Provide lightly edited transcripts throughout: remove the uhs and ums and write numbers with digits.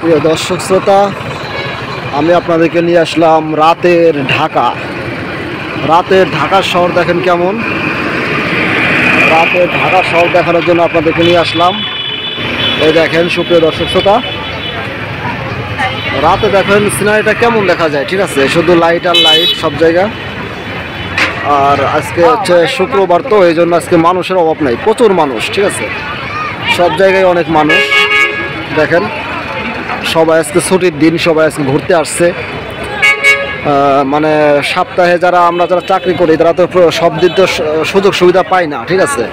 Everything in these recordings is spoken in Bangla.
প্রিয় দর্শক শ্রোতা, আমি আপনাদেরকে নিয়ে আসলাম রাতের ঢাকা। রাতের ঢাকা শহর দেখেন কেমন। রাতের ঢাকা শহর দেখানোর জন্য আপনাদেরকে নিয়ে আসলাম। এই দেখেন সুপ্রিয় দর্শক শ্রোতা, রাতে দেখেন সিনারিটা কেমন দেখা যায়। ঠিক আছে, শুধু লাইট আর লাইট সব জায়গা। আর আজকে হচ্ছে শুক্রবার, তো এই জন্য আজকে মানুষের অভাব নাই, প্রচুর মানুষ। ঠিক আছে, সব জায়গায় অনেক মানুষ। দেখেন সবাই আজকে ছুটির দিন, সবাই আজকে ঘুরতে আসছে। মানে সপ্তাহে আমরা যারা চাকরি করি তারা তো সব দিন তো সুযোগ সুবিধা পাই না। ঠিক আছে,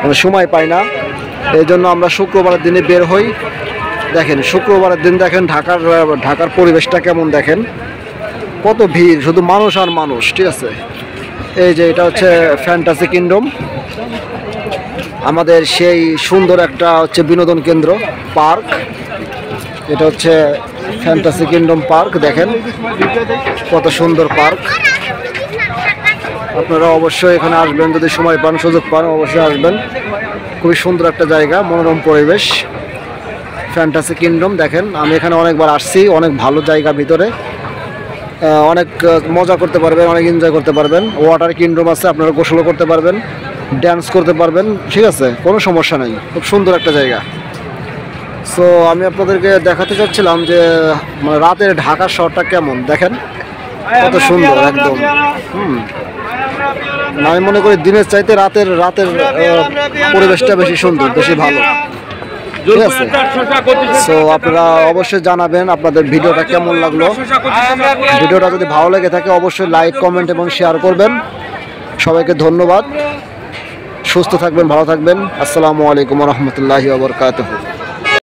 মানে সময় পাই না। এই জন্য আমরা শুক্রবারের দিনে বের হই। দেখেন শুক্রবারের দিন দেখেন ঢাকার পরিবেশটা কেমন, দেখেন কত ভিড়, শুধু মানুষ আর মানুষ। ঠিক আছে, এই যে এটা হচ্ছে ফ্যান্টাসি কিংডম, আমাদের সেই সুন্দর একটা হচ্ছে বিনোদন কেন্দ্র পার্ক। এটা হচ্ছে ফ্যান্টাসি কিংডম পার্ক। দেখেন কত সুন্দর পার্ক। আপনারা অবশ্যই এখানে আসবেন, যদি সময় পান, সুযোগ পান, অবশ্যই আসবেন। খুবই সুন্দর একটা জায়গা, মনোরম পরিবেশ, ফ্যান্টাসি কিংডম। দেখেন আমি এখানে অনেকবার আসছি, অনেক ভালো জায়গা, ভিতরে অনেক মজা করতে পারবেন, অনেক এনজয় করতে পারবেন। ওয়াটার কিংডম আছে, আপনারা গোসলও করতে পারবেন, ড্যান্স করতে পারবেন। ঠিক আছে, কোনো সমস্যা নেই, খুব সুন্দর একটা জায়গা। সো আমি আপনাদেরকে দেখাতে চাচ্ছিলাম যে মানে রাতের ঢাকা শহরটা কেমন। দেখেন কত সুন্দর একদম। আমি মনে করি দিনের চাইতে রাতের পরিবেশটা বেশি সুন্দর, বেশি ভালো। ঠিক আছে, সো আপনারা অবশ্যই জানাবেন আপনাদের ভিডিওটা কেমন লাগলো। ভিডিওটা যদি ভালো লেগে থাকে অবশ্যই লাইক, কমেন্ট এবং শেয়ার করবেন। সবাইকে ধন্যবাদ। সুস্থ থাকবেন, ভালো থাকবেন। আসসালামু আলাইকুম ওয়া রাহমাতুল্লাহি ওয়া বারাকাতুহু।